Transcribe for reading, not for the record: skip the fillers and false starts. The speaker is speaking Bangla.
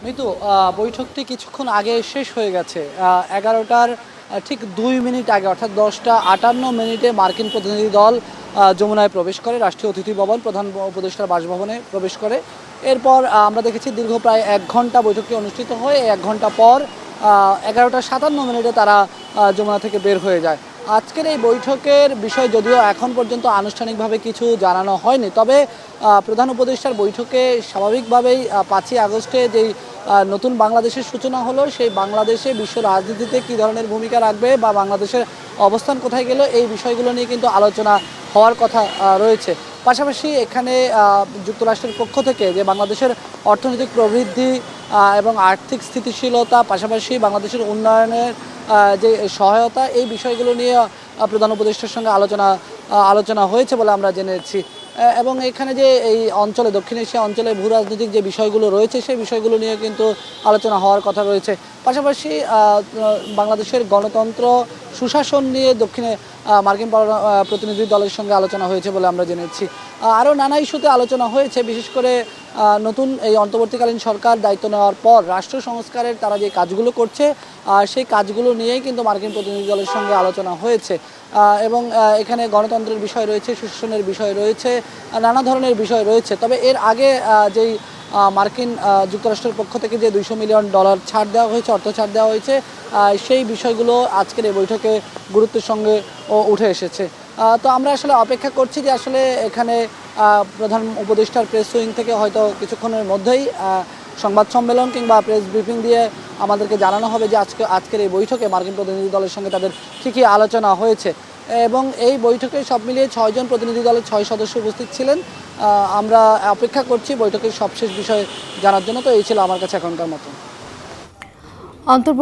মিতু, বৈঠকটি কিছুক্ষণ আগে শেষ হয়ে গেছে। 11টার ঠিক 2 মিনিট আগে, অর্থাৎ 10টা 58 মিনিটে মার্কিন প্রতিনিধি দল যমুনায় প্রবেশ করে, রাষ্ট্রীয় অতিথি ভবন প্রধান উপদেষ্টার বাসভবনে প্রবেশ করে। এরপর আমরা দেখেছি দীর্ঘ প্রায় 1 ঘন্টা বৈঠকটি অনুষ্ঠিত হয়। 1 ঘন্টা পর 11টা 57 মিনিটে তারা যমুনা থেকে বের হয়ে যায়। আজকের এই বৈঠকের বিষয় যদিও এখন পর্যন্ত আনুষ্ঠানিকভাবে কিছু জানানো হয়নি, তবে প্রধান উপদেষ্টার বৈঠকে স্বাভাবিকভাবেই 5ই আগস্টে যেই নতুন বাংলাদেশের সূচনা হলো, সেই বাংলাদেশে বিশ্ব রাজনীতিতে কী ধরনের ভূমিকা রাখবে বা বাংলাদেশের অবস্থান কোথায় গেল, এই বিষয়গুলো নিয়ে কিন্তু আলোচনা হওয়ার কথা রয়েছে। পাশাপাশি এখানে যুক্তরাষ্ট্রের পক্ষ থেকে যে বাংলাদেশের অর্থনৈতিক প্রবৃদ্ধি এবং আর্থিক স্থিতিশীলতা, পাশাপাশি বাংলাদেশের উন্নয়নের যে সহায়তা, এই বিষয়গুলো নিয়ে প্রধান উপদেষ্টার সঙ্গে আলোচনা হয়েছে বলে আমরা জেনেছি। এবং এখানে যে এই অঞ্চলে, দক্ষিণ এশিয়া অঞ্চলে ভূ রাজনৈতিক যে বিষয়গুলো রয়েছে, সেই বিষয়গুলো নিয়ে কিন্তু আলোচনা হওয়ার কথা রয়েছে। পাশাপাশি বাংলাদেশের গণতন্ত্র, সুশাসন নিয়ে দক্ষিণে মার্কিন প্রতিনিধি দলের সঙ্গে আলোচনা হয়েছে বলে আমরা জেনেছি। আরও নানা ইস্যুতে আলোচনা হয়েছে, বিশেষ করে নতুন এই অন্তর্বর্তীকালীন সরকার দায়িত্ব নেওয়ার পর রাষ্ট্র সংস্কারের তারা যে কাজগুলো করছে, সেই কাজগুলো নিয়েই কিন্তু মার্কিন প্রতিনিধি দলের সঙ্গে আলোচনা হয়েছে। এবং এখানে গণতন্ত্রের বিষয় রয়েছে, সুশাসনের বিষয় রয়েছে, নানা ধরনের বিষয় রয়েছে। তবে এর আগে যেই মার্কিন যুক্তরাষ্ট্রের পক্ষ থেকে যে $200 মিলিয়ন ছাড় দেওয়া হয়েছে, অর্থ ছাড় দেওয়া হয়েছে, সেই বিষয়গুলো আজকের এই বৈঠকে গুরুত্বের সঙ্গে উঠে এসেছে। তো আমরা আসলে অপেক্ষা করছি যে আসলে এখানে প্রধান উপদেষ্টার প্রেস উইং থেকে হয়তো কিছুক্ষণের মধ্যেই সংবাদ সম্মেলন কিংবা প্রেস ব্রিফিং দিয়ে আমাদেরকে জানানো হবে যে আজকের এই বৈঠকে মার্কিন প্রতিনিধি দলের সঙ্গে তাদের কী কী আলোচনা হয়েছে। এবং এই বৈঠকে সব মিলিয়ে 6 জন প্রতিনিধি দলের 6 সদস্য উপস্থিত ছিলেন। আমরা অপেক্ষা করছি বৈঠকের সবশেষ বিষয় জানার জন্য। তো এই ছিল আমার কাছে এখনকার মতো।